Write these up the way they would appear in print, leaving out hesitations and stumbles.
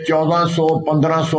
1400-1500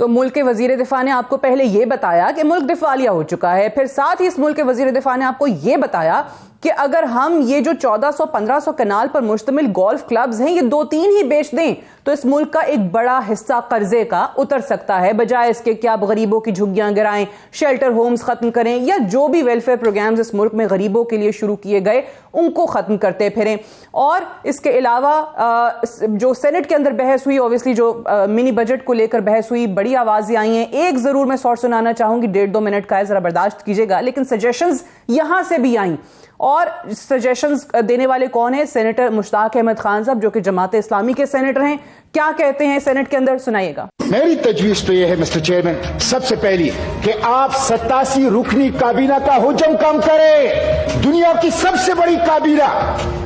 ملک کے وزیر دفاع نے آپ کو پہلے یہ بتایا کہ ملک دفاعیہ ہو چکا ہے، پھر ساتھ ہی اس ملک کے وزیر دفاع نے آپ کو یہ بتایا کہ اگر ہم یہ جو 1400-1500 کنال پر مشتمل گولف کلبز ہیں یہ 2-3 ہی بیچ دیں تو اس ملک کا ایک بڑا حصہ قرضے کا اتر سکتا ہے، بجائے اس کے کہ آپ غریبوں کی جھگیاں گرائیں، شیلٹر ہومز ختم کریں یا جو بھی ویلفیئر پروگرامز اس ملک میں غریبوں کے لیے شروع کیے گئے ان کو ختم کرتے پھریں۔ اور اس کے علاوہ جو سینٹ کے اندر بحث ہوئی، اوبیسلی جو منی بجٹ کو لے کر بحث ہوئی، بڑی آوازیں آئی ہیں، ایک ضرور میں شارٹ سنانا چاہوں گی، 1.5-2 منٹ کا ہے، ذرا برداشت کیجیے گا، لیکن سجیشنز یہاں سے بھی آئیں، اور سجیشنز دینے والے کون ہیں؟ سینیٹر مشتاق احمد خان صاحب جو کہ جماعت اسلامی کے سینیٹر ہیں۔ کیا کہتے ہیں سینٹ کے اندر، سنائیے گا۔ میری تجویز تو یہ ہے مسٹر چیئرمین، سب سے پہلی کہ آپ 87 رکنی کابینہ کا حجم کم کریں۔ دنیا کی سب سے بڑی کابینہ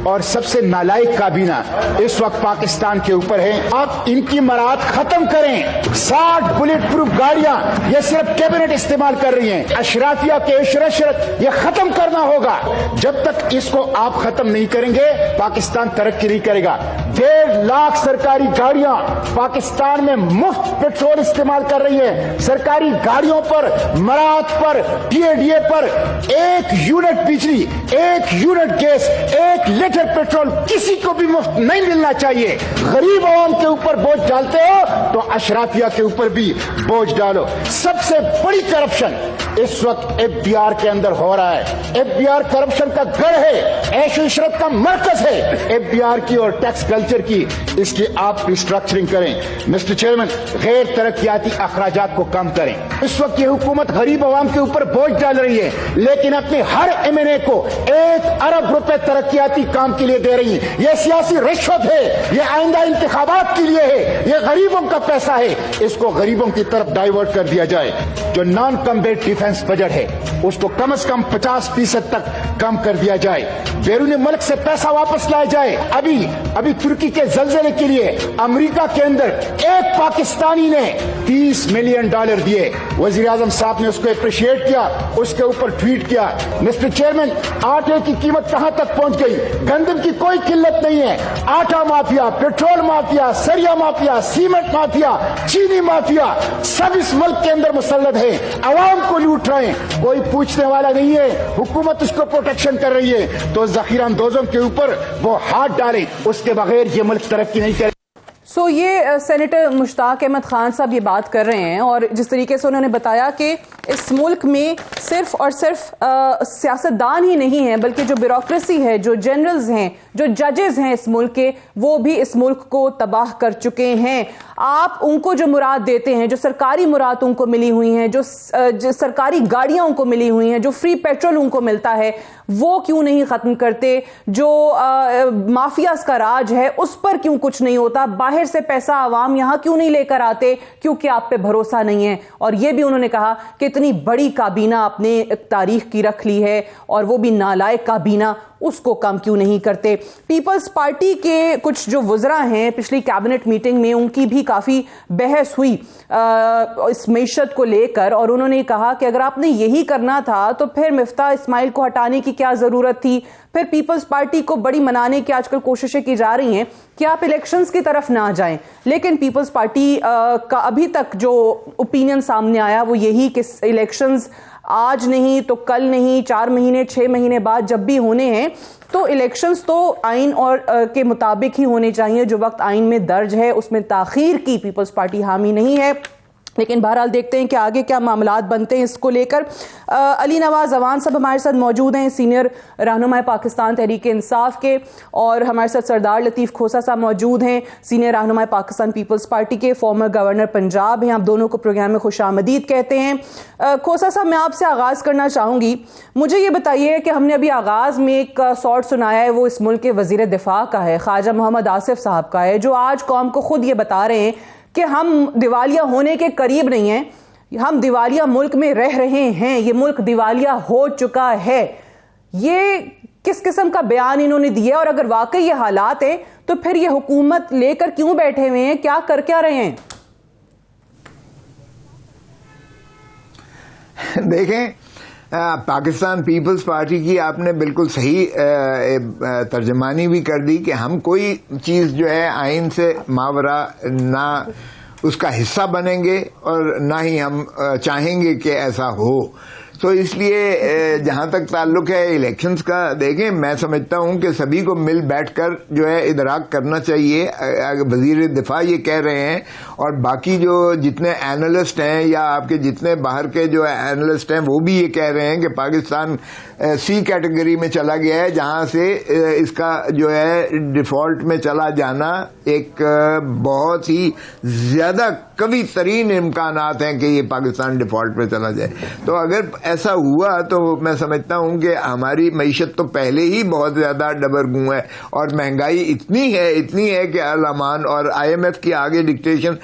اور سب سے نالائق کابینہ اس وقت پاکستان کے اوپر ہے، آپ ان کی مراعات ختم کریں۔ 60 بلٹ پروف گاڑیاں یہ صرف کیبنٹ استعمال کر رہی ہیں، اشرافیہ کے عشرت یہ ختم کرنا ہوگا۔ جب تک اس کو آپ ختم نہیں کریں گے پاکستان ترقی نہیں کرے گا۔ 1.5 لاکھ سرکاری گاڑیاں پاکستان میں مفت پیٹرول استعمال کر رہی ہیں، سرکاری گاڑیوں پر، مراعات پر، ڈی اے پر 1 یونٹ بجلی، 1 یونٹ گیس، 1 لیٹر پیٹرول کسی کو بھی مفت نہیں ملنا چاہیے۔ غریب عوام کے اوپر بوجھ ڈالتے ہو تو اشرافیہ کے اوپر بھی بوجھ ڈالو۔ سب سے بڑی کرپشن اس وقت FBR کے اندر ہو رہا ہے۔ FBR کرپشن کا گڑھ ہے، عیش و عشرت کا مرکز ہے FBR کی اور ٹیکس کلچر کی، اس کی آپ ریسٹرکچرنگ کریں۔ مسٹر چیئرمین، غیر ترقیاتی اخراجات کو کم کریں۔ اس وقت یہ حکومت غریب عوام کے اوپر بوجھ ڈال رہی ہے، لیکن اپنے ہر MNA کو 1 ارب روپے ترقیاتی کام کے لیے دے رہی ہے۔ یہ سیاسی رشوت ہے، یہ آئندہ انتخابات کے لیے ہے، یہ غریبوں کا پیسہ ہے، اس کو غریبوں کی طرف ڈائیورٹ کر دیا جائے۔ جو نان کمبیٹ ڈیفنس بجٹ ہے اس کو کم از کم 50% تک کم کر دیا جائے۔ بیرون ملک سے پیسہ واپس لایا جائے۔ ابھی ترکی کے زلزلے کے لیے امریکہ کے اندر ایک پاکستانی نے $30 ملین دیے، وزیر اعظم صاحب نے اس کو اپریشیٹ کیا، اس کے اوپر ٹویٹ کیا۔ مسٹر چیئرمین، آٹے کی قیمت کہاں تک پہنچ گئی؟ گندم کی کوئی قلت نہیں ہے، آٹا مافیا، پیٹرول مافیا، سریا مافیا، سیمنٹ مافیا، چینی مافیا سب اس ملک کے اندر مسلط ہے، عوام کو لوٹ رہے ہیں، کوئی پوچھنے والا نہیں ہے، حکومت اس کو پروٹیکشن کر رہی ہے، تو ذخیرہ اندوزوں کے اوپر وہ ہاتھ ڈالیں، اس کے بغیر یہ ملک ترقی نہیں کرے۔ یہ سینیٹر مشتاق احمد خان صاحب یہ بات کر رہے ہیں، اور جس طریقے سے انہوں نے بتایا کہ اس ملک میں صرف اور صرف سیاستدان ہی نہیں ہیں بلکہ جو بیوروکریسی ہے، جو جنرلز ہیں، جو ججز ہیں اس ملک کے، وہ بھی اس ملک کو تباہ کر چکے ہیں۔ آپ ان کو جو مراد دیتے ہیں، جو سرکاری مراد ان کو ملی ہوئی ہیں، جو سرکاری گاڑیاں ان کو ملی ہوئی ہیں، جو فری پیٹرول ان کو ملتا ہے، وہ کیوں نہیں ختم کرتے؟ جو مافیاز کا راج ہے اس پر کیوں کچھ نہیں ہوتا؟ باہر سے پیسہ عوام یہاں کیوں نہیں لے کر آتے؟ کیونکہ آپ پہ بھروسہ نہیں ہے۔ اور یہ بھی انہوں نے کہا کہ اتنی بڑی کابینہ آپ نے تاریخ کی رکھ لی ہے اور وہ بھی نالائق کابینہ، اس کو کم کیوں نہیں کرتے؟ پیپلز پارٹی کے کچھ جو وزراء ہیں پچھلی کیبنٹ میٹنگ میں ان کی بھی کافی بحث ہوئی اس معیشت کو لے کر، اور انہوں نے کہا کہ اگر آپ نے یہی کرنا تھا تو پھر مفتاح اسماعیل کو ہٹانے کی کیا ضرورت تھی؟ پھر پیپلز پارٹی کو بڑی منانے کی آج کل کوششیں کی جا رہی ہیں کہ آپ الیکشنز کی طرف نہ جائیں، لیکن پیپلز پارٹی کا ابھی تک جو اوپینین سامنے آیا وہ یہی کہ الیکشنز آج نہیں تو کل نہیں، 4 مہینے 6 مہینے بعد جب بھی ہونے ہیں تو الیکشنز تو آئین اور کے مطابق ہی ہونے چاہیے، جو وقت آئین میں درج ہے اس میں تاخیر کی پیپلز پارٹی حامی نہیں ہے۔ لیکن بہرحال دیکھتے ہیں کہ آگے کیا معاملات بنتے ہیں اس کو لے کر۔ علی نواز اعوان صاحب ہمارے ساتھ موجود ہیں، سینئر رہنما پاکستان تحریک انصاف کے، اور ہمارے ساتھ سردار لطیف کھوسہ صاحب موجود ہیں، سینئر رہنما پاکستان پیپلز پارٹی کے، فارمر گورنر پنجاب ہیں۔ آپ دونوں کو پروگرام میں خوش آمدید کہتے ہیں۔ کھوسہ صاحب، میں آپ سے آغاز کرنا چاہوں گی، مجھے یہ بتائیے کہ ہم نے ابھی آغاز میں ایک سارٹ سنایا ہے، وہ اس ملک کے وزیر دفاع کا ہے، خواجہ محمد آصف صاحب کا ہے، جو آج قوم کو خود یہ بتا رہے ہیں کہ ہم دیوالیہ ہونے کے قریب نہیں ہیں، ہم دیوالیہ ملک میں رہ رہے ہیں، یہ ملک دیوالیہ ہو چکا ہے۔ یہ کس قسم کا بیان انہوں نے دیا؟ اور اگر واقعی یہ حالات ہیں تو پھر یہ حکومت لے کر کیوں بیٹھے ہوئے ہیں؟ کیا کر کیا رہے ہیں؟ دیکھیں، پاکستان پیپلز پارٹی کی آپ نے بالکل صحیح ترجمانی بھی کر دی کہ ہم کوئی چیز جو ہے آئین سے ماورا نہ اس کا حصہ بنیں گے اور نہ ہی ہم چاہیں گے کہ ایسا ہو. تو اس لیے جہاں تک تعلق ہے الیکشنز کا، دیکھیں میں سمجھتا ہوں کہ سبھی کو مل بیٹھ کر جو ہے ادراک کرنا چاہیے. وزیر دفاع یہ کہہ رہے ہیں اور باقی جو جتنے اینالسٹ ہیں یا آپ کے جتنے باہر کے جو اینالسٹ ہیں وہ بھی یہ کہہ رہے ہیں کہ پاکستان سی کیٹیگری میں چلا گیا ہے، جہاں سے اس کا جو ہے ڈیفالٹ میں چلا جانا ایک بہت ہی زیادہ قوی ترین امکانات ہیں کہ یہ پاکستان ڈیفالٹ میں چلا جائے. تو اگر ایسا ہوا تو میں سمجھتا ہوں کہ ہماری معیشت تو پہلے ہی بہت زیادہ ڈبرگوں ہے اور مہنگائی اتنی ہے کہ الامان اور آئی ایم ایف کی آگے ڈکٹیشن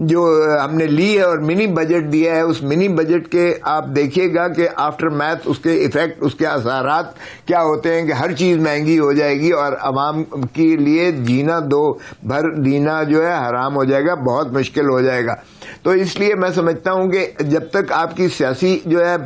جو ہم نے لی ہے اور منی بجٹ دیا ہے، اس منی بجٹ کے آپ دیکھیے گا کہ آفٹر میتھ اس کے ایفیکٹ، اس کے اثرات کیا ہوتے ہیں کہ ہر چیز مہنگی ہو جائے گی اور عوام کے لیے جینا دو بھر دینا جو ہے حرام ہو جائے گا، بہت مشکل ہو جائے گا. تو اس لیے میں سمجھتا ہوں کہ جب تک آپ کی سیاسی جو ہے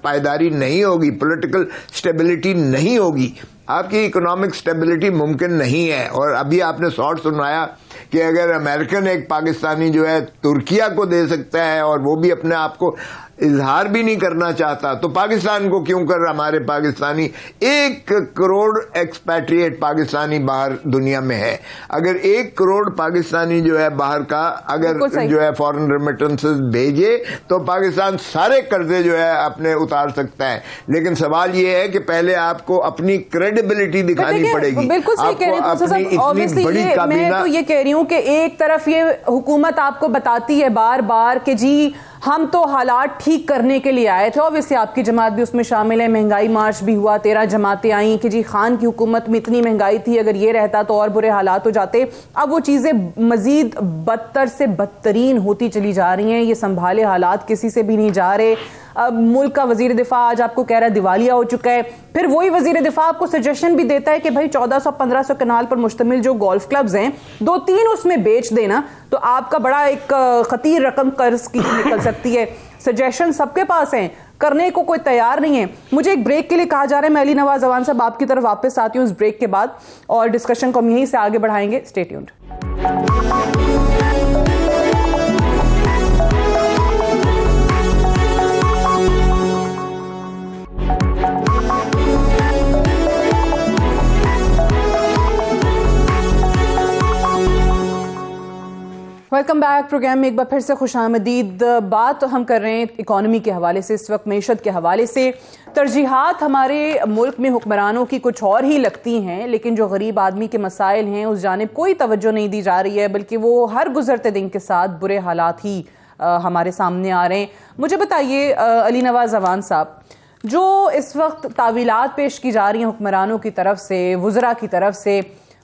پائیداری نہیں ہوگی، پولیٹیکل سٹیبلٹی نہیں ہوگی، آپ کی اکنامک سٹیبلٹی ممکن نہیں ہے. اور ابھی آپ نے شارٹ سنایا کہ اگر امریکن ایک پاکستانی جو ہے ترکیہ کو دے سکتا ہے اور وہ بھی اپنے آپ کو اظہار بھی نہیں کرنا چاہتا، تو پاکستان کو کیوں کر ہمارے پاکستانی 1 کروڑ ایکسپیٹریٹ پاکستانی باہر دنیا میں ہے. اگر 1 کروڑ پاکستانی جو ہے باہر کا اگر جو ہے فورن ریمیٹنسز بھیجے تو پاکستان سارے قرضے جو ہے اپنے اتار سکتا ہے. لیکن سوال یہ ہے کہ پہلے آپ کو اپنی کریڈیبلٹی دکھانی پڑے گی. بالکل صحیح کہہ رہے ہیں. میں تو یہ کہہ رہی ہوں کہ ایک طرف یہ حکومت آپ کو بتاتی ہے بار بار کہ جی ہم تو حالات ٹھیک کرنے کے لیے آئے تھے. اوبویسلی آپ کی جماعت بھی اس میں شامل ہے. مہنگائی مارچ بھی ہوا، 13 جماعتیں آئیں کہ جی خان کی حکومت میں اتنی مہنگائی تھی، اگر یہ رہتا تو اور برے حالات ہو جاتے. اب وہ چیزیں مزید بدتر سے بدترین ہوتی چلی جا رہی ہیں. یہ سنبھالے حالات کسی سے بھی نہیں جا رہے. اب ملک کا وزیر دفاع آج آپ کو کہہ رہا ہے دیوالیہ ہو چکا ہے. پھر وہی وزیر دفاع آپ کو سجیشن بھی دیتا ہے کہ بھائی 1400-1500 کنال پر مشتمل جو گولف کلبز ہیں 2-3 اس میں بیچ دینا تو آپ کا بڑا ایک خطیر رقم قرض کی نکل سکتی ہے. سجیشن سب کے پاس ہیں، کرنے کو کوئی تیار نہیں ہے. مجھے ایک بریک کے لیے کہا جا رہا ہے. میں علی نواز اعوان صاحب آپ کی طرف واپس آتی ہوں اس بریک کے بعد اور ڈسکشن کو ہم یہیں سے آگے بڑھائیں گے. Stay tuned. Welcome back. Programme میں ایک بار پھر سے خوش آمدید. بات ہم کر رہے ہیں اکانومی کے حوالے سے، اس وقت معیشت کے حوالے سے. ترجیحات ہمارے ملک میں حکمرانوں کی کچھ اور ہی لگتی ہیں، لیکن جو غریب آدمی کے مسائل ہیں اس جانب کوئی توجہ نہیں دی جا رہی ہے، بلکہ وہ ہر گزرتے دن کے ساتھ برے حالات ہی ہمارے سامنے آ رہے ہیں. مجھے بتائیے علی نواز اعوان صاحب، جو اس وقت تعویلات پیش کی جا رہی ہیں حکمرانوں کی طرف سے، وزراء کی طرف سے،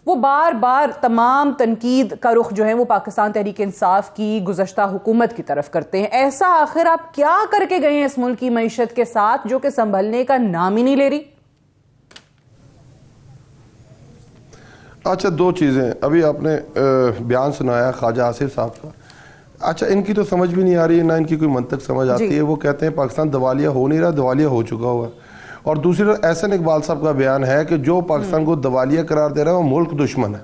وہ بار بار تمام تنقید کا رخ جو ہے وہ پاکستان تحریک انصاف کی گزشتہ حکومت کی طرف کرتے ہیں. ایسا آخر آپ کیا کر کے گئے ہیں اس ملک کی معیشت کے ساتھ جو کہ سنبھلنے کا نام ہی نہیں لے رہی؟ اچھا، 2 چیزیں. ابھی آپ نے بیان سنایا خواجہ آصف صاحب کا. اچھا، ان کی تو سمجھ بھی نہیں آ رہی ہے، نہ ان کی کوئی منطق سمجھ آتی ہے. وہ کہتے ہیں پاکستان دیوالیہ ہو نہیں رہا، دیوالیہ ہو چکا ہوا. اور دوسری طرف احسن اقبال صاحب کا بیان ہے کہ جو پاکستان کو دیوالیہ قرار دے رہا ہے وہ ملک دشمن ہے.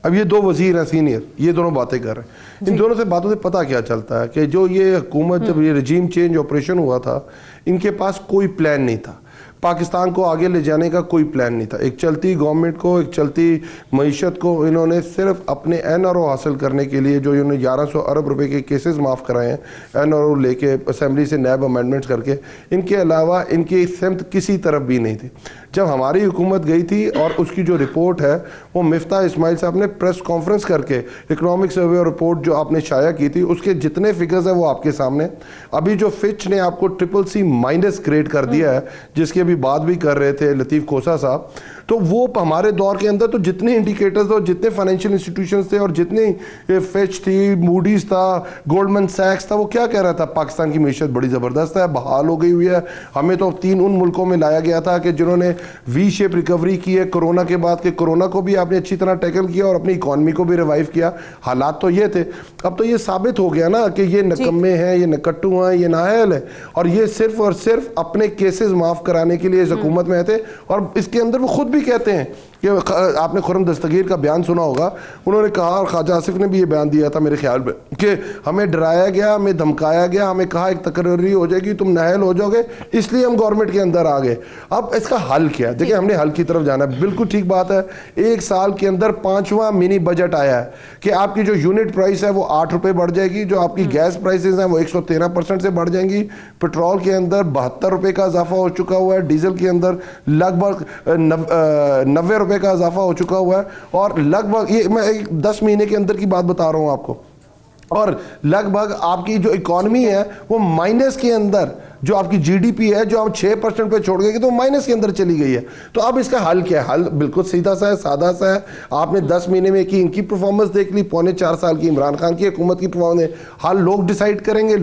اب یہ 2 وزیر ہیں سینئر، یہ دونوں باتیں کر رہے ہیں. ان دونوں سے باتوں سے پتہ کیا چلتا ہے کہ جو یہ حکومت، جب یہ رجیم چینج آپریشن ہوا تھا، ان کے پاس کوئی پلان نہیں تھا. پاکستان کو آگے لے جانے کا کوئی پلان نہیں تھا. ایک چلتی گورنمنٹ کو، ایک چلتی معیشت کو انہوں نے صرف اپنے این آر او حاصل کرنے کے لیے، جو انہوں نے 1100 ارب روپے کے کیسز معاف کرائے ہیں این آر او لے کے اسمبلی سے نیب امینڈمنٹس کر کے، ان کے علاوہ ان کی سمت کسی طرف بھی نہیں تھی. جب ہماری حکومت گئی تھی اور اس کی جو رپورٹ ہے وہ مفتاح اسماعیل صاحب نے پریس کانفرنس کر کے اکنامک سروے رپورٹ جو آپ نے شائع کی تھی، اس کے جتنے فگرز ہیں وہ آپ کے سامنے. ابھی جو فچ نے آپ کو CCC- گریڈ کر دیا ہے، جس کی ابھی بات بھی کر رہے تھے لطیف کھوسا صاحب، تو وہ ہمارے دور کے اندر تو جتنے انڈیکیٹرز اور جتنے فائنینشیل انسٹیٹیوشنز تھے اور جتنے فچ تھی، موڈیز تھا، گولڈمن سیکس تھا، وہ کیا کہہ رہا تھا؟ پاکستان کی معیشت بڑی زبردست ہے، بحال ہو گئی ہوئی ہے. ہمیں تو 3 ان ملکوں میں لایا گیا تھا کہ جنہوں نے وی شیپ ریکوری کی ہے کرونا کے بعد، کہ کرونا کو بھی آپ نے اچھی طرح ٹیکل کیا اور اپنی اکانومی کو بھی ریوائیو کیا. حالات تو یہ تھے. اب تو یہ ثابت ہو گیا نا کہ یہ نکمے ہیں، یہ نکٹو ہیں، یہ نااہل ہیں، اور یہ صرف اور صرف اپنے کیسز معاف کرانے کے لیے اس حکومت میں تھے. اور اس کے اندر وہ خود بھی کہتے ہیں کہ آپ نے خرم دستگیر کا بیان سنا ہوگا, انہوں نے کہا, اور خواجہ آصف نے بھی یہ بیان دیا تھا میرے خیال میں, کہ ہمیں ڈرایا گیا, ہمیں دھمکایا گیا, ہمیں کہا ایک تقرری ہو جائے گی, تم نااہل ہو جاؤ گے, اس لیے ہم گورنمنٹ کے اندر آ گئے. اب اس کا حل کیا ہے؟ دیکھیں ہم نے حل کی طرف جانا ہے, بالکل ٹھیک بات ہے. ایک سال کے اندر 5واں منی بجٹ آیا ہے کہ آپ کی جو یونٹ پرائس ہے وہ 8 روپے بڑھ جائے گی, جو آپ کی گیس پرائسز ہیں وہ 113% سے بڑھ جائیں گی, پیٹرول کے اندر 72 روپے کا اضافہ ہو چکا ہوا ہے, ڈیزل کے اندر لگ بھگ 90 روپے کا اضافہ ہو چکا ہوا ہے, اور لگ بھگ یہ میں 10 مہینے کے اندر کی بات بتا رہا ہوں آپ کو, اور لگ بھگ آپ کی جو اکانومی ہے وہ مائنس کے اندر, جو آپ کی جی ڈی پی ہے جو آپ 6% پہ چھوڑ گئے تو مائنس کے اندر چلی گئی ہے. تو اب اس کا حل کیا ہے؟ حل بالکل سیدھا سا ہے, سادہ سا ہے. آپ نے 10 مہینے میں کی ان کی پرفارمنس دیکھ لی, 4.25 سال کی عمران خان کی حکومت کی پرفارمنس. حل لوگ ڈیسائیڈ کریں گے,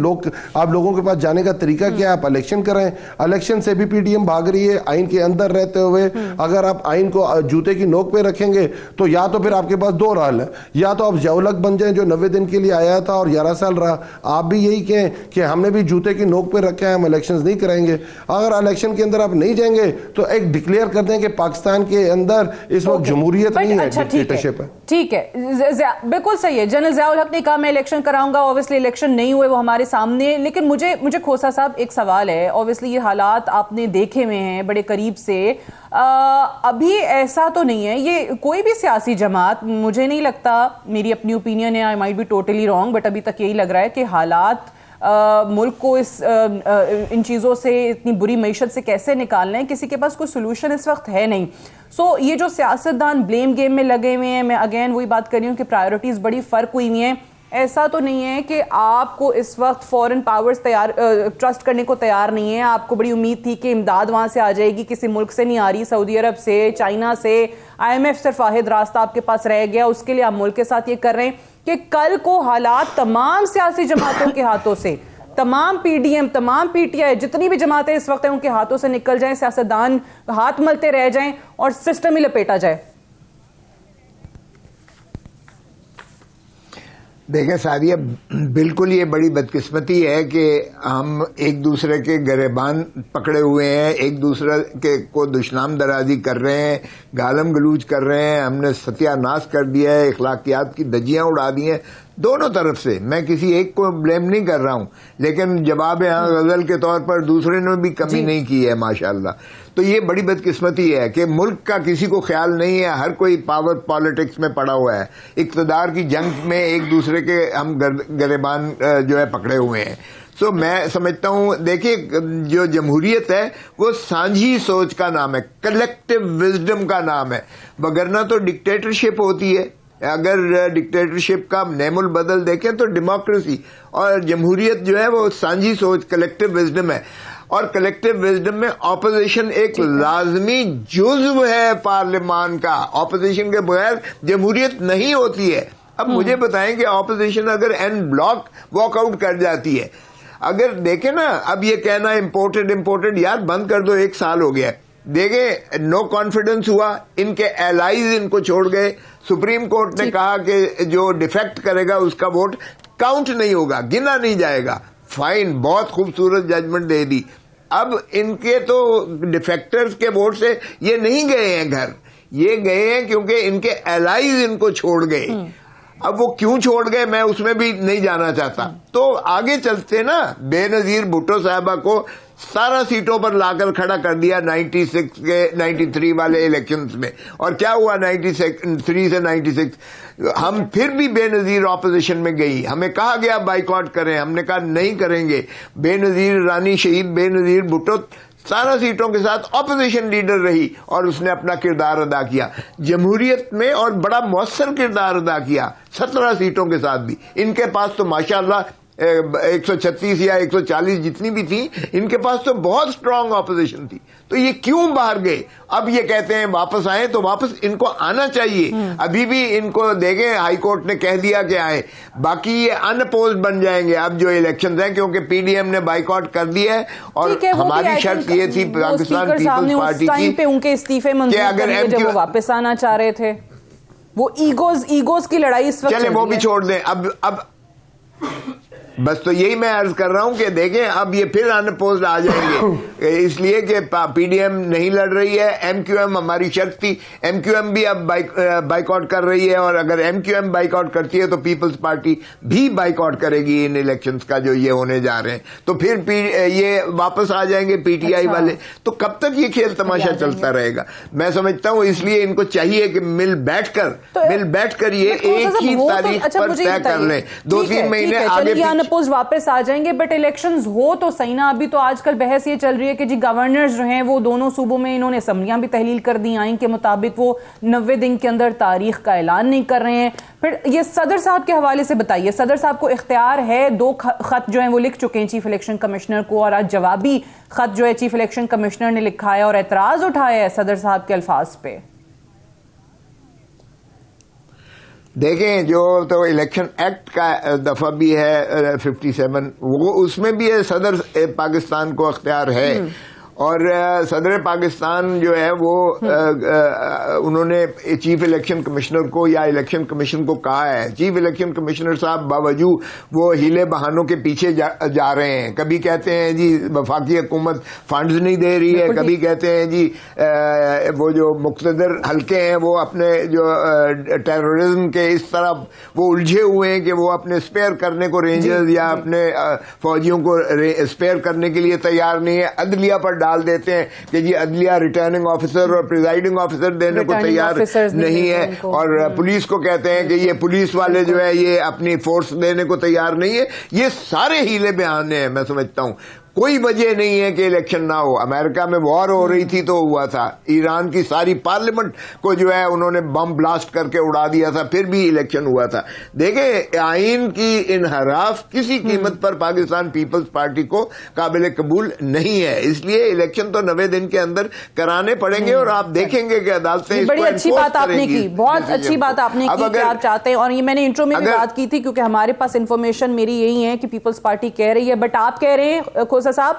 آپ لوگوں کے پاس جانے کا طریقہ کیا ہے, آپ الیکشن کریں. الیکشن سے بھی پی ڈی ایم بھاگ رہی ہے آئین کے اندر رہتے ہوئے. اگر آپ آئین کو جوتے کی نوک پہ رکھیں گے تو یا تو پھر آپ کے پاس 2 حل ہے, یا تو آپ جولک بن جائیں جو 90 دن کے لیے آیا تھا اور 11 سال رہا, آپ بھی یہی کہیں کہ ہم نے بھی جوتے کی نوک پہ رکھا ہے, ہم الیکشنز نہیں کریں گے. اگر الیکشن کے اندر آپ نہیں جائیں گے تو ایک ڈکلیئر کر دیں کہ پاکستان کے اندر اس وقت جمہوریت نہیں ہے, ڈکٹیٹرشپ ہے. ٹھیک ہے, بالکل صحیح ہے. جنرل ضیاء الحق نے کہا میں الیکشن کراؤں گا, اوبویسلی الیکشن نہیں ہوئے وہ ہمارے سامنے. لیکن مجھے کھوسا صاحب ایک سوال ہے, اوبویسلی یہ حالات آپ نے دیکھے ہوئے ہیں بڑے قریب سے, ابھی ایسا تو نہیں ہے یہ کوئی بھی سیاسی جماعت, مجھے نہیں لگتا, میری اپنی اوپینین ہے, I might be totally wrong, but ابھی تک یہی لگ رہا ہے کہ حالات ملک کو ان چیزوں سے, اتنی بری معیشت سے کیسے نکالنا ہے, کسی کے پاس کوئی سولوشن اس وقت ہے نہیں. سو یہ جو سیاستدان بلیم گیم میں لگے ہوئے ہیں, میں اگین وہی بات کر رہی ہوں کہ پرائیورٹیز بڑی فرق ہوئی ہوئی ہیں. ایسا تو نہیں ہے کہ آپ کو اس وقت فورن پاورز ٹرسٹ کرنے کو تیار نہیں ہے. آپ کو بڑی امید تھی کہ امداد وہاں سے آ جائے گی, کسی ملک سے نہیں آ رہی, سعودی عرب سے, چائنا سے, IMF صرف واحد راستہ آپ کے پاس رہ گیا, اس کے لیے آپ ملک کے ساتھ یہ کر رہے ہیں کہ کل کو حالات تمام سیاسی جماعتوں کے ہاتھوں سے, تمام پی ڈی ایم, تمام پی ٹی آئی, جتنی بھی جماعتیں اس وقت ہیں ان کے ہاتھوں سے نکل جائیں, سیاستدان ہاتھ ملتے رہ جائیں اور سسٹم ہی لپیٹا جائے. دیکھیں سعدیہ, بالکل یہ بڑی بدقسمتی ہے کہ ہم ایک دوسرے کے گریبان پکڑے ہوئے ہیں, ایک دوسرے کے کو دشنام درازی کر رہے ہیں, گالم گلوچ کر رہے ہیں, ہم نے ستیہ ناش کر دیا ہے, اخلاقیات کی دھجیاں اڑا دی ہیں دونوں طرف سے. میں کسی ایک کو بلیم نہیں کر رہا ہوں, لیکن جواب ہاں غزل کے طور پر دوسرے نے بھی کمی نہیں کی ہے ماشاءاللہ. تو یہ بڑی بدقسمتی ہے کہ ملک کا کسی کو خیال نہیں ہے, ہر کوئی پاور پالیٹکس میں پڑا ہوا ہے, اقتدار کی جنگ میں ایک دوسرے کے ہم گریبان جو ہے پکڑے ہوئے ہیں. تو میں سمجھتا ہوں, دیکھیے جو جمہوریت ہے وہ سانجھی سوچ کا نام ہے, کلیکٹو وزڈم کا نام ہے, وگرنہ تو ڈکٹیٹرشپ ہوتی ہے. اگر ڈکٹیٹرشپ کا نیم البدل دیکھیں تو ڈیموکریسی, اور جمہوریت جو ہے وہ سانجھی سوچ, کلیکٹو وزڈم ہے. اور کلیکٹو وزڈم میں اپوزیشن ایک لازمی جزو ہے پارلیمان کا, اپوزیشن کے بغیر جمہوریت نہیں ہوتی ہے. اب مجھے بتائیں کہ اپوزیشن اگر این بلاک واک آؤٹ کر جاتی ہے, اگر دیکھیں نا, اب یہ کہنا امپورٹڈ یار بند کر دو, 1 سال ہو گیا. دیکھیں نو کانفیڈنس ہوا, ان کے الائز ان کو چھوڑ گئے, سپریم کورٹ نے کہا کہ جو ڈیفیکٹ کرے گا اس کا ووٹ کاؤنٹ نہیں ہوگا, گنا نہیں جائے گا. فائن, بہت خوبصورت ججمنٹ دے دی. اب ان کے تو ڈیفیکٹرز کے ووٹ سے یہ نہیں گئے ہیں گھر, یہ گئے ہیں کیونکہ ان کے الائز ان کو چھوڑ گئے. اب وہ کیوں چھوڑ گئے میں اس میں بھی نہیں جانا چاہتا. تو آگے چلتے نا, بے نظیر بھٹو صاحبہ کو 17 سیٹوں پر لا کر کھڑا کر دیا 96 کے 93 والے الیکشنز میں, اور کیا ہوا 93 سے 96 ہم پھر بھی بے نظیر اپوزیشن میں گئی. ہمیں کہا گیا بائیکاٹ کریں, ہم نے کہا نہیں کریں گے. بے نظیر رانی شہید بے نظیر بھٹو 17 سیٹوں کے ساتھ اپوزیشن لیڈر رہی اور اس نے اپنا کردار ادا کیا جمہوریت میں, اور بڑا مؤثر کردار ادا کیا 17 سیٹوں کے ساتھ بھی. ان کے پاس تو ماشاءاللہ 136 یا 140 جتنی بھی تھی, ان کے پاس تو بہت سٹرونگ اپوزیشن تھی. تو یہ کیوں باہر گئے؟ اب یہ کہتے ہیں واپس آئیں, تو واپس ان کو آنا چاہیے. ابھی بھی ان کو دیکھیں, ہائی کورٹ نے کہہ دیا کہ آئیں, باقی یہ ان اپوزڈ بن جائیں گے اب جو الیکشنز ہیں, کیونکہ پی ڈی ایم نے بائیکاٹ کر دیا ہے. اور ہماری شرط یہ تھی پاکستان پیپلز پارٹی کی پہ ان کے استعفے منظور کر لیے جب وہ واپس آنا چاہ رہے تھے. وہ ایگوز کی لڑائی اس وقت چلے وہ بھی چھوڑ دیں. اب بس تو یہی میں عرض کر رہا ہوں کہ دیکھیں اب یہ پھر ان اپوزڈ آ جائیں گے، اس لیے کہ پی ڈی ایم نہیں لڑ رہی ہے، ایم کیو ایم ہماری شرط تھی، ایم کیو ایم بھی اب بائیک آؤٹ کر رہی ہے، اور اگر M Q M boycott کرتی ہے تو پیپلز پارٹی بھی بائیک آؤٹ کرے گی ان الیکشنز کا جو یہ ہونے جا رہے ہیں، تو پھر یہ واپس آ جائیں گے پی ٹی آئی والے، تو کب تک یہ کھیل تماشا چلتا رہے گا؟ میں سمجھتا ہوں اس لیے ان کو چاہیے کہ مل بیٹھ کر یہ ایک ہی تاریخ پر طے کر لیں، 2-3 مہینے آگے اپوز واپس آ جائیں گے، بٹ الیکشنز ہو تو صحیح نا۔ ابھی تو آج کل بحث یہ چل رہی ہے کہ جی گورنرز جو ہیں وہ دونوں صوبوں میں انہوں نے اسمبلیاں بھی تحلیل کر دی، آئین کے مطابق وہ 90 دن کے اندر تاریخ کا اعلان نہیں کر رہے ہیں۔ پھر یہ صدر صاحب کے حوالے سے بتائیے، صدر صاحب کو اختیار ہے، 2 خط جو ہیں وہ لکھ چکے ہیں چیف الیکشن کمشنر کو، اور آج جوابی خط جو ہے چیف الیکشن کمشنر نے لکھا ہے اور اعتراض اٹھایا ہے صدر صاحب کے الفاظ پہ۔ دیکھیں جو تو الیکشن ایکٹ کا دفعہ بھی ہے 57، وہ اس میں بھی ہے صدر پاکستان کو اختیار ہے، اور صدر پاکستان جو ہے وہ انہوں نے چیف الیکشن کمشنر کو یا الیکشن کمیشن کو کہا ہے، چیف الیکشن کمشنر صاحب باوجود وہ ہیلے بہانوں کے پیچھے جا رہے ہیں، کبھی کہتے ہیں جی وفاقی حکومت فنڈز نہیں دے رہی ہے، کبھی کہتے ہیں جی وہ جو مقتدر حلقے ہیں وہ اپنے جو ٹیررزم کے اس طرح وہ الجھے ہوئے ہیں کہ وہ اپنے اسپیئر کرنے کو رینجرز یا اپنے فوجیوں کو اسپیئر کرنے کے لیے تیار نہیں ہے، عدلیہ پر ڈال دیتے ہیں کہ جی عدلیہ ریٹرننگ آفیسر اور پریزائڈنگ آفیسر دینے کو تیار نہیں ہے، اور پولیس کو کہتے ہیں کہ یہ پولیس والے جو ہے یہ اپنی فورس دینے کو تیار نہیں ہے۔ یہ سارے ہیلے بہانے ہیں، میں سمجھتا ہوں کوئی وجہ نہیں ہے کہ الیکشن نہ ہو۔ امریکہ میں وار ہو رہی تھی تو ہوا تھا، ایران کی ساری پارلیمنٹ کو جو ہے انہوں نے بم بلاسٹ کر کے اڑا دیا تھا، پھر بھی الیکشن ہوا تھا۔ دیکھیں آئین کی انحراف کسی قیمت پر پاکستان پیپلز پارٹی کو قابل قبول نہیں ہے، اس لیے الیکشن تو 90 دن کے اندر کرانے پڑیں گے، اور آپ دیکھیں گے کہ عدالتیں بڑی اچھی بات آپ نے کی، بہت اچھی بات آپ نے کی کہ آپ چاہتے ہیں، اور یہ میں نے انٹرو میں بھی بات کی تھی کیونکہ ہمارے پاس انفارمیشن میری یہی ہے کہ پیپلز پارٹی کہہ رہی ہے، بٹ آپ کہہ رہے ہیں کھوسا صاحب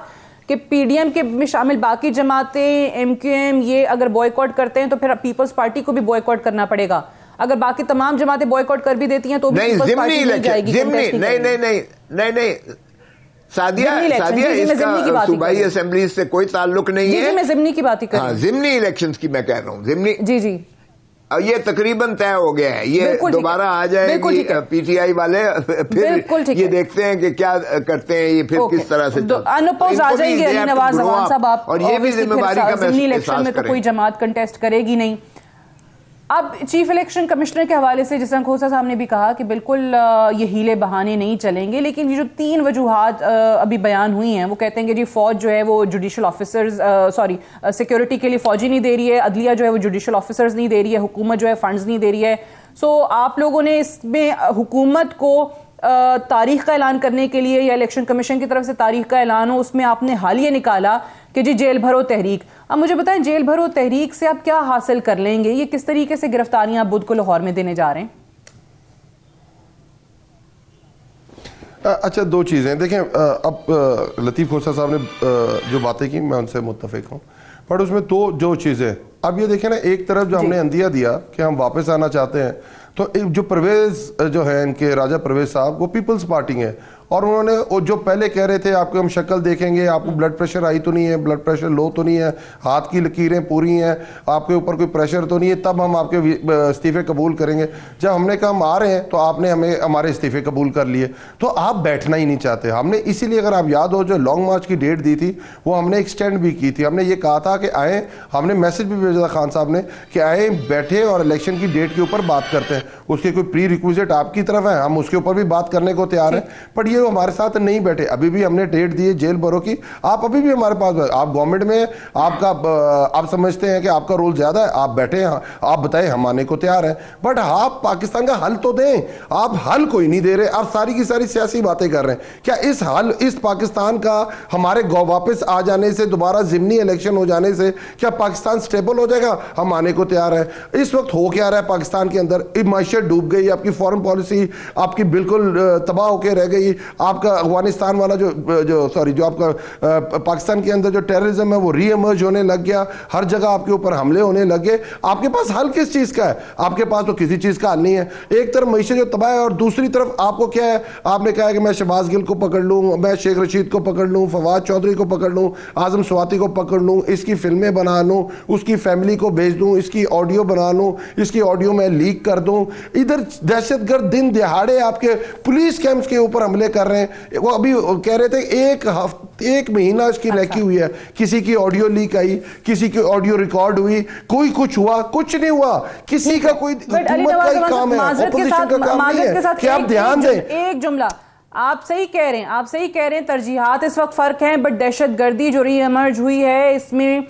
کہ پی ڈی ایم کے میں شامل باقی جماعتیں ایم کیو ایم یہ اگر بوائیکاٹ کرتے ہیں تو پھر پیپلز پارٹی کو بھی بوائیکاٹ کرنا پڑے گا، اگر باقی تمام جماعتیں بوائیکاٹ کر بھی دیتی ہیں تو بھی پیپلز پارٹی نہیں جائے گی۔ نہیں سعدیہ اس کا صوبائی اسمبلیز سے کوئی تعلق نہیں ہے۔ جی میں ضمنی کی بات ہی کر رہا ہوں، ضمنی الیکشنز کی میں کہہ رہا ہوں، ضمنی جی یہ تقریباً طے ہو گیا ہے، یہ دوبارہ آ جائے گی پی ٹی آئی والے، پھر یہ دیکھتے ہیں کہ کیا کرتے ہیں، یہ پھر کس طرح سے انپوز آ جائیں گے علی نواز زمان صاحب آپ، اور یہ بھی ذمہ داری کا ضمنی الیکشن میں تو کوئی جماعت کنٹیسٹ کرے گی نہیں۔ اب چیف الیکشن کمشنر کے حوالے سے جس طرح کھوسا صاحب نے بھی کہا کہ بالکل یہ ہیلے بہانے نہیں چلیں گے، لیکن یہ جو 3 وجوہات ابھی بیان ہوئی ہیں وہ کہتے ہیں کہ جی فوج جو ہے وہ جوڈیشل آفیسرز سیکیورٹی کے لیے فوجی نہیں دے رہی ہے، عدلیہ جو ہے وہ جوڈیشل آفیسرز نہیں دے رہی ہے، حکومت جو ہے فنڈز نہیں دے رہی ہے۔ سو آپ لوگوں نے اس میں حکومت کو تاریخ کا اعلان کرنے کے لیے یا الیکشن کمیشن کی طرف سے تاریخ کا اعلان ہو، اس میں آپ نے حال یہ نکالا کہ جی جیل بھرو تحریک۔ اب مجھے بتائیں جیل بھرو تحریک سے آپ کیا حاصل کر لیں گے؟ یہ کس طریقے سے گرفتاریاں بدھ کو لاہور میں دینے جا رہے ہیں؟ اچھا 2 چیزیں دیکھیں، اب لطیف کھوسا صاحب نے جو باتیں کی میں ان سے متفق ہوں، بٹ اس میں جو چیزیں اب یہ دیکھیں نا، ایک طرف جو ہم نے اندیا دیا کہ ہم واپس آنا چاہتے ہیں، تو جو پرویز جو ہے ان کے راجہ پرویز صاحب وہ پیپلز پارٹی ہیں، اور انہوں نے جو پہلے کہہ رہے تھے آپ کو ہم شکل دیکھیں گے، آپ کو بلڈ پریشر ہائی تو نہیں ہے، بلڈ پریشر لو تو نہیں ہے، ہاتھ کی لکیریں پوری ہیں، آپ کے اوپر کوئی پریشر تو نہیں ہے، تب ہم آپ کے استعفے قبول کریں گے۔ جب ہم نے کہا ہم آ رہے ہیں تو آپ نے ہمارے استعفے قبول کر لیے، تو آپ بیٹھنا ہی نہیں چاہتے۔ ہم نے اسی لیے اگر آپ یاد ہو جو لانگ مارچ کی ڈیٹ دی تھی وہ ہم نے ایکسٹینڈ بھی کی تھی، ہم نے یہ کہا تھا کہ آئیں، ہم نے میسج بھی بھیجا تھا خان صاحب نے کہ آئیں بیٹھے اور الیکشن کی ڈیٹ کے اوپر بات کرتے ہیں، اس کے کوئی پری ریکویزٹ آپ کی طرف ہے، ہم اس کے اوپر بھی بات کرنے کو تیار ہیں، بٹ یہ ہمارے ساتھ نہیں بیٹھے۔ ابھی بھی ہم نے ڈیٹ دی ہے جیل بھرو کی، آپ ابھی بھی ہمارے پاس، آپ گورنمنٹ میں آپ سمجھتے ہیں کہ آپ کا رول زیادہ ہے، آپ بیٹھے ہیں، آپ بتائیں ہم آنے کو تیار ہیں، بٹ آپ پاکستان کا حل تو دیں۔ آپ حل کوئی نہیں دے رہے، آپ ساری کی ساری سیاسی باتیں کر رہے ہیں۔ کیا اس پاکستان کا ہمارے واپس آ جانے سے، دوبارہ ضمنی الیکشن ہو جانے سے کیا پاکستان سٹیبل ہو جائے گا؟ ہم آنے کو تیار ہیں۔ اس وقت ہو کیا رہا ہے پاکستان کے اندر؟ معیشت ڈوب گئی، آپ کی فارن پالیسی آپ کی بالکل تباہ ہو کے رہ گئی، آپ کا افغانستان والا جو آپ کا پاکستان کے اندر جو ٹیررزم ہے وہ ری ایمرج ہونے لگ گیا, ہر جگہ آپ کے اوپر حملے ہونے لگے. آپ کے پاس حل کس چیز کا ہے؟ آپ کے پاس تو کسی چیز کا حل نہیں ہے. ایک طرف معیشت جو تباہ ہے اور دوسری طرف آپ کو کیا ہے, آپ نے کہا ہے کہ میں شہباز گل کو پکڑ لوں, میں شیخ رشید کو پکڑ لوں, فواد چودھری کو پکڑ لوں, اعظم سواتی کو پکڑ لوں, اس کی فلمیں بنا لوں, اس کی فیملی کو بھیج دوں, اس کی آڈیو بنا لوں, اس کی آڈیو میں لیک کر دوں. ادھر دہشت گرد دن دہاڑے آپ کے پولیس کیمپس کے اوپر حملے کر رہے ہیں. وہ ابھی کہہ رہے تھے ایک مہینہ اس کی ریکی ہوئی ہے, کسی کی آڈیو لیک آئی, کسی کی آڈیو ریکارڈ ہوئی, کوئی کچھ ہوا, کچھ نہیں ہوا. کسی کا کوئی حکومت کا ہی کام ہے, اپوزیشن کا کام نہیں ہے کہ آپ دھیان دیں. ایک جملہ, آپ صحیح کہہ رہے ہیں, ترجیحات اس وقت فرق ہیں, بٹ دہشت گردی جو ری ایمرج ہوئی ہے اس میں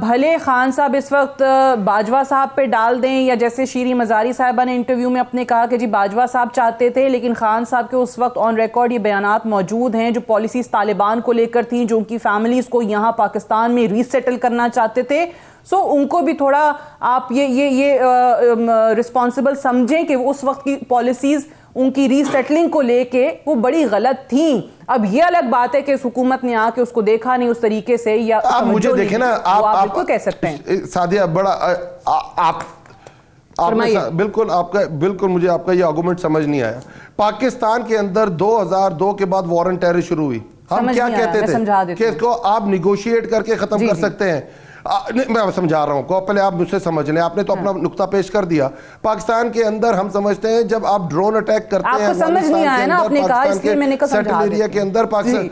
بھلے خان صاحب اس وقت باجوہ صاحب پہ ڈال دیں, یا جیسے شیریں مزاری صاحبہ نے انٹرویو میں اپنے کہا کہ جی باجوہ صاحب چاہتے تھے, لیکن خان صاحب کے اس وقت آن ریکارڈ یہ بیانات موجود ہیں جو پالیسیز طالبان کو لے کر تھیں, جو ان کی فیملیز کو یہاں پاکستان میں ری سیٹل کرنا چاہتے تھے. سو ان کو بھی تھوڑا آپ یہ رسپانسبل سمجھیں کہ اس وقت کی پالیسیز ان کی ری سیٹلنگ کو لے کے وہ بڑی غلط تھیں. اب یہ الگ بات ہے کہ اس حکومت نے آ کے اس کو دیکھا نہیں اس طریقے سے, یا آپ مجھے دیکھیں نا, آپ بالکل کہہ سکتے ہیں سعدیہ, بڑا آپ بالکل مجھے آپ کا یہ آرگومنٹ سمجھ نہیں آیا. پاکستان کے اندر 2002 کے بعد وار آن ٹیرر شروع ہوئی. ہم کیا کہتے تھے کہ اس کو آپ نیگوشیٹ کر کے ختم کر سکتے ہیں. میں سمجھا رہا ہوں, پہلے آپ مجھ سے سمجھ لیں, آپ نے تو اپنا نقطہ پیش کر دیا. پاکستان کے اندر ہم سمجھتے ہیں جب آپ ڈرون اٹیک کرتے ہیں سمجھ نہیں آیا نا, آپ نے کہا اس لیے میں نے کہا سیٹل ایریا کے اندر پاکستان,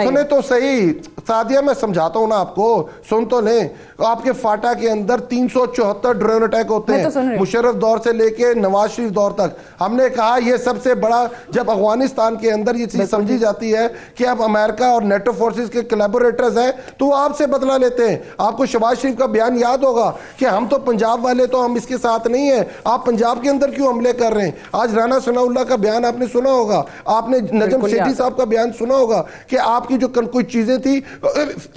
سنیں تو صحیح سعدیہ, میں سمجھاتا ہوں نا آپ کو, سن تو لیں. آپ کے فاٹا کے اندر 374 ڈرون اٹیک ہوتے ہیں, مشرف دور سے لے کے نواز شریف دور تک. ہم نے کہا یہ سب سے بڑا, جب افغانستان کے اندر یہ چیز سمجھی جاتی ہے کہ اب امریکہ اور نیٹو فورسز کے کلیبوریٹرز ہیں, تو وہ آپ سے بدلہ لیتے ہیں. آپ کو شہباز شریف کا بیان یاد ہوگا کہ ہم تو پنجاب والے تو ہم اس کے ساتھ نہیں ہیں, آپ پنجاب کے اندر کیوں حملے کر رہے ہیں. آج رانا ثناء اللہ کا بیان آپ نے سنا ہوگا, آپ نے نجم سیٹھی صاحب کا بیان سنا ہوگا کہ آپ کی جو کوئی چیزیں تھی,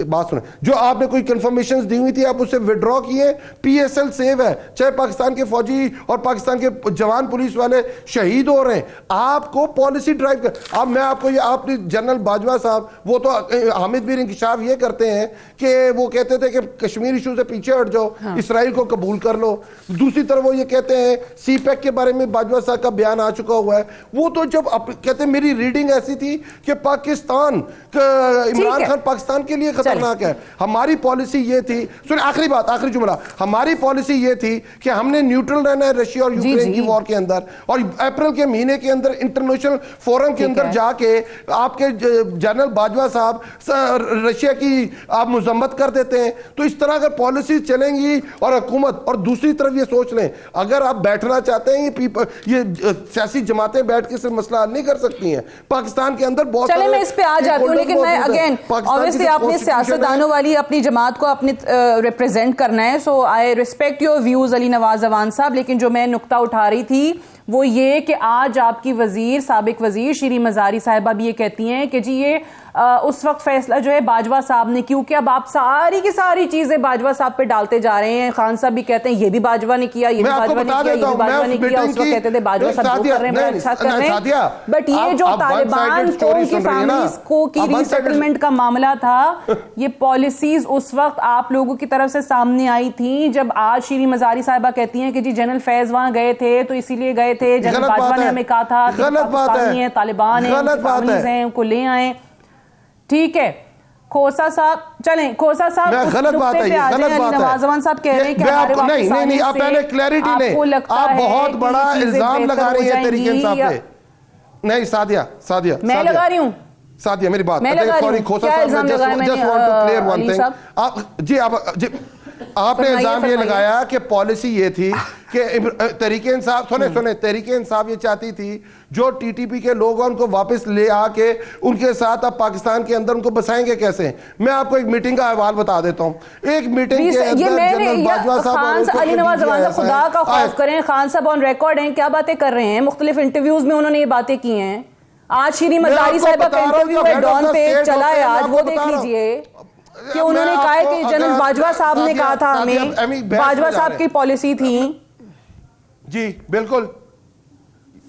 بات سنیں, جو آپ نے کوئی کنفرمیشنز دی ہوئی تھی آپ اسے وڈرا کیے. پی ایس ایل سیو ہے, چاہے پاکستان کے فوجی اور پاکستان کے جوان پولیس والے شہید ہو رہے ہیں. آپ کو پالیسی ڈرائیو کر, اب میں آپ کو یہ, آپ نے جنرل باجوہ صاحب, وہ تو حامد میر انکشاف یہ کرتے ہیں کہ وہ کہتے تھے کہ کشمیر ایشو سے پیچھے ہٹ جاؤ, اسرائیل کو قبول کر لو. دوسری طرف وہ یہ کہتے ہیں, سی پیک کے بارے میں باجوہ صاحب کا بیان آ چکا ہوا ہے, وہ تو جب کہتے ہیں میری ریڈنگ ایسی تھی کہ پاکستان, عمران خان پاکستان کے لیے خطرناک ہے. ہماری پالیسی یہ تھی, سنیں آخری بات, آخری جملہ, ہماری پالیسی یہ تھی کہ ہم نے نیوٹرل رہنا ہے رشیا اور یوکرین کی وار کے اندر, اور اپریل کے مہینے کے اندر انٹرنیشنل فورم کے اندر جا کے آپ کے جنرل باجوہ صاحب رشیا کی آپ مذمت کر دیتے ہیں. تو اس طرح اگر پالیسیز چلیں گی اور حکومت, اور دوسری طرف یہ سوچ لیں, اگر آپ بیٹھنا چاہتے ہیں, یہ سیاسی جماعتیں بیٹھ کے صرف مسئلہ حل نہیں کر سکتی ہیں. پاکستان کے اندر بہت چلیں میں اس پہ آ جاتی ہوں, لیکن میں اگین obviously آپ نے سیاستدانوں والی اپنی جماعت کو اپنی ریپریزنٹ کرنا ہے, سو I respect your views Ali Nawaz Awan صاحب. لیکن جو میں نقطہ اٹھا رہی تھی وہ یہ کہ آج آپ کی وزیر, سابق وزیر شیریں مزاری صاحبہ بھی یہ کہتی ہیں کہ جی یہ اس وقت فیصلہ جو ہے باجوہ صاحب نے, کیونکہ اب آپ ساری کی ساری چیزیں باجوہ صاحب پہ ڈالتے جا رہے ہیں. خان صاحب بھی کہتے ہیں یہ بھی باجوہ نے کیا, یہ بھی باجوہ نے کیا, یہ بھی باجوہ نے کیا. اس وقت کہتے تھے باجوہ صاحب جو کر رہے ہیں بڑا اچھا کر رہے ہیں, بٹ یہ جو طالبان کو ان کی فیملیز کو کی ری سیٹلمنٹ کا معاملہ تھا, یہ پالیسیز اس وقت آپ لوگوں کی طرف سے سامنے آئی تھیں. جب آج شیریں مزاری صاحبہ کہتی ہیں کہ جی جنرل فیض وہاں گئے تھے تو اسی لیے گئے تھے, جنرل باجوہ نے ہمیں کہا تھا کہ پاکستانی ہیں, طالبان ہیں, ان کی فیملیز ہیں, ان کو لے آئیں. ٹھیک ہے, کھوسا صاحب, چلیں کھوسا صاحب غلط بات ہے, یہ غلط بات ہے. نواز اوان صاحب کہہ رہے ہیں کہ ہمارے واپس آنے سے آپ پہلے کلیئرٹی لیں, آپ بہت بڑا الزام لگا رہی ہیں تحریک انصاف پہ. نہیں سعدیہ میں لگا رہی ہوں, سعدیہ میری بات, سوری کھوسا صاحب نے just want to clear one thing. جی آپ نے الزام یہ لگایا کہ پالیسی یہ تھی کہ تحریک انصاف, سنیں تحریک انصاف یہ چاہتی تھی جو ٹی ٹی پی کے لوگ ہیں ان کو واپس لے آ کے ان کے ساتھ اب پاکستان کے اندر ان کو بسائیں گے کیسے. میں آپ کو ایک میٹنگ کا حوال بتا دیتا ہوں. ایک میٹنگ کے اندر جنرل باجوہ صاحب, علی نواز اوان صاحب خدا کا خوف کریں, خان صاحب آن ریکارڈ ہیں, کیا باتیں کر رہے ہیں, مختلف انٹرویوز میں انہوں نے یہ باتیں کی ہیں. آج شیریں مزاری صاحبہ کا انٹرویو ہے ڈان پہ چلا ہے, آج وہ دیکھ لیجئے کہ انہوں نے کہا ہے کہ جنرل باجوہ صاحب نے کہا تھا ہمیں, باجوہ صاحب کی پالیسی تھی. جی بالکل,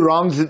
wrongs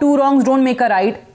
2 wrongs don't make a right।